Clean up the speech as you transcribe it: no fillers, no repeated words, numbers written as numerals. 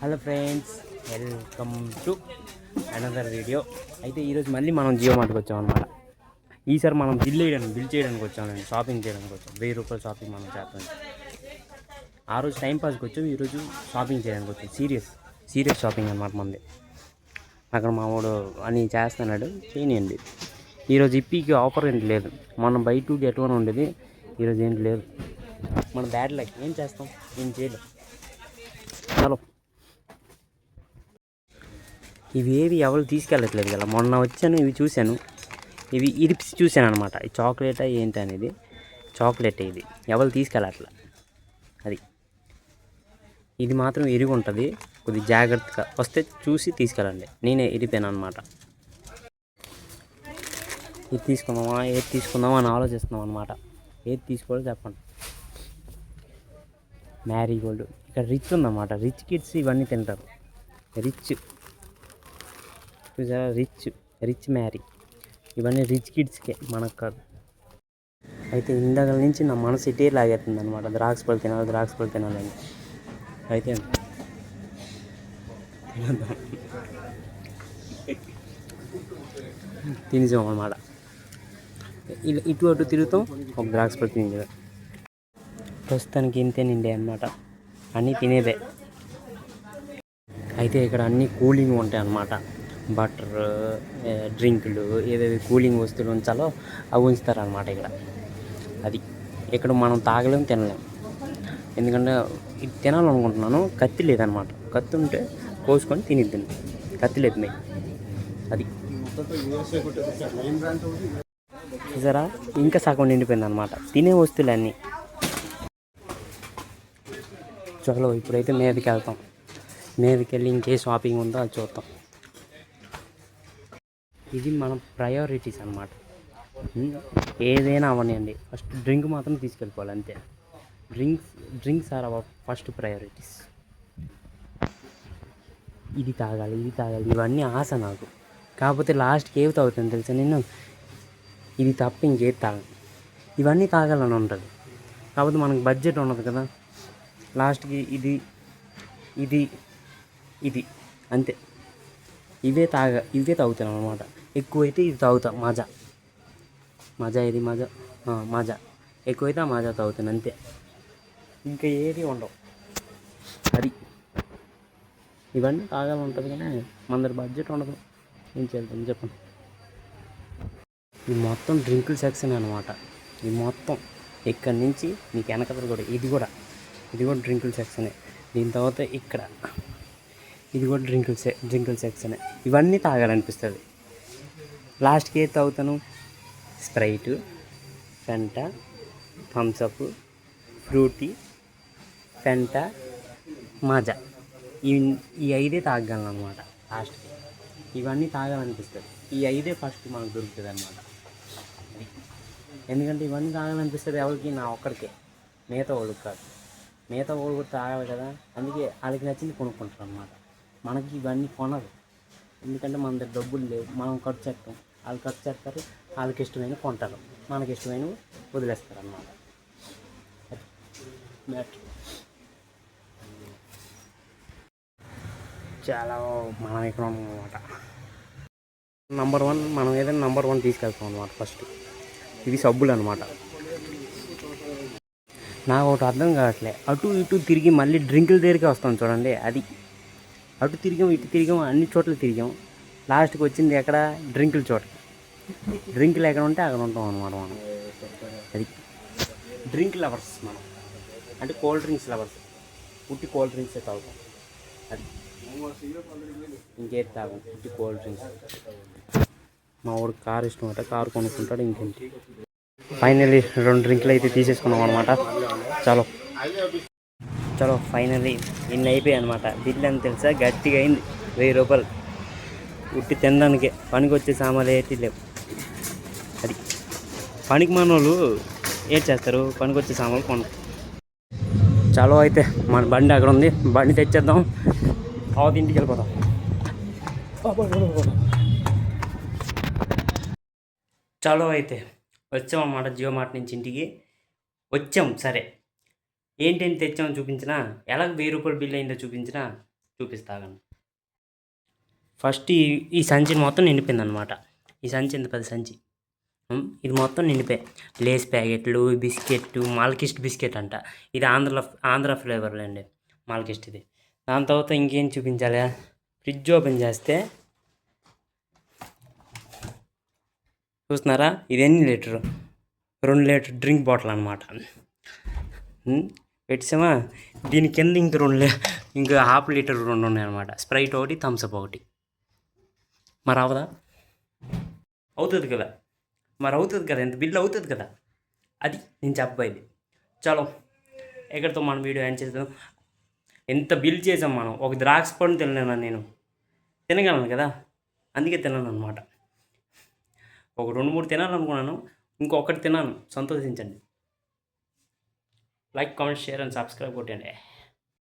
Hello friends, welcome to another video. అయితే ఈరోజు మళ్ళీ మనం జియో మార్ట్కి వచ్చామన్నమాట. ఈసారి మనం బిల్ చేయడానికి వచ్చామండి, షాపింగ్ చేయడానికి వచ్చాం. 1000 రూపాయల షాపింగ్ మనం చేస్తాం. ఆ రోజు టైంపాస్కి వచ్చాం, ఈరోజు షాపింగ్ చేయడానికి వచ్చాం. సీరియస్ షాపింగ్ అనమాట మనది. అక్కడ మా వాడు అని చేస్తున్నాడు, చేయనియండి. ఈరోజు ఇప్పీకి ఆఫర్ ఏంటి లేదు. మనం బై 2 get 1 ఉండేది, ఈరోజు ఏంటి లేదు. మన బ్యాడ్ లైక్ ఏం చేస్తాం, ఏం చేయలేం. చలో, ఇవి ఏవి ఎవరు తీసుకెళ్ళట్లేదు కదా. మొన్న వచ్చాను, ఇవి చూశాను, ఇవి ఇరిప్స్ చూశాను అనమాట. ఈ చాక్లెటా ఏంటి అనేది, చాక్లెట్ ఇది ఎవరు తీసుకెళ్ళట్లే. అది ఇది మాత్రం ఇరిగి ఉంటుంది, కొద్దిగా జాగ్రత్తగా వస్తే చూసి తీసుకెళ్ళండి. నేనే ఇరిపోయాను అనమాట. ఇది తీసుకుందామా ఏది తీసుకుందామా అని ఆలోచిస్తున్నాం అనమాట. ఏది తీసుకోవాలో చెప్పండి. మ్యారీగోల్డ్, ఇక్కడ రిచ్ ఉందన్నమాట. రిచ్ కిడ్స్ ఇవన్నీ తింటారు. రిచ్ చూసారా, రిచ్ మ్యారీ, ఇవన్నీ రిచ్ కిడ్స్కే, మనకు కాదు. అయితే ఇందాక నుంచి నా మనసు ఇటే లాగేస్తుంది అనమాట. ద్రాక్ష పళ్ళు తినాలని. అయితే తినేసాం అనమాట. ఇటు అటు తిరుగుతాం, ఒక ద్రాక్ష పళ్ళు తినేది. ప్రస్తుతానికి ఇంతేనండి అనమాట, అన్నీ తినేదే. అయితే ఇక్కడ అన్నీ కూలింగ్ ఉంటాయి అన్నమాట. బటర్, డ్రింకులు, ఏవేవి కూలింగ్ వస్తువులు ఉంచాలో అవి ఉంచుతారనమాట ఇక్కడ. అది ఇక్కడ మనం తాగలేము, తినలేము. ఎందుకంటే ఇది తినాలనుకుంటున్నాను, కత్తి లేదనమాట. కత్తి ఉంటే కోసుకొని తినిద్దాను, కత్తి లేదు మీకు. అది చూసారా, ఇంకా సగం నిండిపోయింది అనమాట తినే వస్తువులు అన్నీ. చలో, ఇప్పుడైతే మీదకి వెళ్తాం. మీదకి వెళ్ళి ఇంకే షాపింగ్ ఉందో అది చూద్దాం. ఇది మన ప్రయారిటీస్ అన్నమాట. ఏదైనా అవనివ్వండి, ఫస్ట్ డ్రింక్ మాత్రం తీసుకెళ్ళిపోవాలి అంతే. Drinks are our first priorities. ఇది తాగాలి ఇవన్నీ ఆశ నాకు. కాకపోతే లాస్ట్కి ఏవి తాగుతాను తెలుసా నేను, ఇది తప్ప ఇంకేది తాగను. ఇవన్నీ తాగాలని ఉంటుంది, కాకపోతే మనకు బడ్జెట్ ఉండదు కదా. లాస్ట్కి ఇది అంతే. ఇవే తాగుతాను అనమాట. ఎక్కువైతే ఇది తాగుతా, మజా ఎక్కువైతే ఆ మజా తాగుతాను అంతే. ఇంకా ఏది ఉండవు. అది ఇవన్నీ తాగాలని ఉంటుంది కానీ మన దగ్గర బడ్జెట్ ఉండదు, ఏం చేద్దాం చెప్పండి. ఇది మొత్తం డ్రింకుల సెక్షన్ అనమాట. ఇది మొత్తం ఇక్కడి నుంచి మీకు వెనకతలు కూడా, ఇది కూడా డ్రింకుల సెక్షనే. దీని తర్వాత ఇక్కడ ఇది కూడా డ్రింకుల సెక్షనే. ఇవన్నీ తాగాలనిపిస్తుంది. లాస్ట్కి ఏది తాగుతాను, స్ప్రైట్, ఫెంటా, థమ్సప్, ఫ్రూటీ, ఫెంటా, మజా, ఈ 5 తాగలను అనమాట లాస్ట్కి. ఇవన్నీ తాగాలనిపిస్తుంది. ఈ 5 ఫస్ట్ మనకు దొరుకుతుంది అనమాట. ఎందుకంటే ఇవన్నీ తాగాలనిపిస్తుంది ఎవరికి, నా ఒక్కడికే, మిగతా వాళ్ళకి కాదు. మిగతా వాళ్ళు కూడా తాగాలి కదా, అందుకే వాళ్ళకి నచ్చింది కొనుక్కుంటారు అనమాట. మనకి ఇవన్నీ కొనరు, ఎందుకంటే మన దగ్గర డబ్బులు లేవు. మనం ఖర్చు చేస్తాం, వాళ్ళు ఖర్చు చేస్తారు. వాళ్ళకి ఇష్టమైన కొంటారు, మనకి ఇష్టమైన వదిలేస్తారు అన్నమాట. చాలా మనం ఇక్కడ ఉన్నామన్నమాట. నంబర్ 1 మనం ఏదైనా నంబర్ 1 తీసుకెళ్తాం అనమాట. ఫస్ట్ ఇవి సబ్బులు అనమాట. నాకు ఒకటి అర్థం కావట్లే, అటు ఇటు తిరిగి మళ్ళీ డ్రింకుల దగ్గరికి వస్తాం చూడండి. అది అటు తిరిగాం ఇటు తిరిగాం, అన్ని చోట్ల తిరిగాం, లాస్ట్కి వచ్చింది ఎక్కడ, డ్రింకుల చోట. డ్రింకులు ఎక్కడ ఉంటే అక్కడ ఉంటాం అనమాట మనం. అది డ్రింక్ లవర్స్ మనం, అంటే కోల్డ్ డ్రింక్స్ లవర్స్. పుట్టి కోల్డ్ డ్రింక్సే తాగుతాం. అది ఇంకేది తాగం, పుట్టి కోల్డ్ డ్రింక్స్. మా వాడికి కారు ఇష్టం అంటే కారు కొనుక్కుంటాడు, ఇంకేంటి. ఫైనల్లీ 2 డ్రింకులు అయితే తీసేసుకున్నాం అనమాట. చలో ఫైనల్లీ ఇన్ని అయిపోయాయి అనమాట. బిల్ అని తెలుసా, గట్టిగా అయింది. 1000 రూపాయలు ఉట్టి తినడానికే. పనికి వచ్చే సామాన్లు ఏంటి లేవు. అది పనికి మనోళ్ళు ఏం చేస్తారు, పనికి వచ్చే సామాన్లు కొన. చలో అయితే మన బండి అక్కడ ఉంది, బండి తెచ్చేద్దాం, తర్వాత ఇంటికి వెళ్ళిపోతాం. చలో అయితే వచ్చామన్నమాట జియో మార్ట్ నుంచి ఇంటికి వచ్చాం. సరే, ఏంటేంటి తెచ్చామో చూపించినా, ఎలా 1000 రూపాయలు బిల్ అయిందో చూపించినా, చూపిస్తాగండి. ఫస్ట్ ఈ సంచిని మొత్తం నిండిపోయిందనమాట. ఈ సంచి ఎంత పెద్ద సంచి, ఇది మొత్తం నిండిపోయాయి. లేస్ ప్యాకెట్లు, బిస్కెట్, మాల్కిస్ట్ బిస్కెట్ అంట. ఇది ఆంధ్ర ఫ్లేవర్లో అండి మాల్కిస్ట్ ఇది. దాని తర్వాత ఇంకేం చూపించాలి, ఫ్రిడ్జ్ ఓపెన్ చేస్తే చూస్తున్నారా, ఇది ఎన్ని లీటరు, 2 లీటర్ డ్రింక్ బాటిల్ అనమాట. పెట్టామా, దీని కింద ఇంకా 1/2 లీటర్ 2 ఉన్నాయన్నమాట. స్ప్రైట్ ఒకటి, థమ్స్అప్ ఒకటి. మరి అవదా, అవుతుంది కదా, ఎంత బిల్లు అవుతుంది కదా, అది నేను చెప్పబోయేది. చలో ఎక్కడితో మనం వీడియో ఎండ్ చేద్దాం. ఎంత బిల్ చేసాం మనం. ఒక ద్రాక్ష పండు తినలేను నేను, తినగలను కదా, అందుకే తిన్నాను అనమాట. ఒక 2-3 తినాలనుకున్నాను, ఇంకొకటి తిన్నాను. సంతోషించండి. Like, comment, share and subscribe కొట్టండి.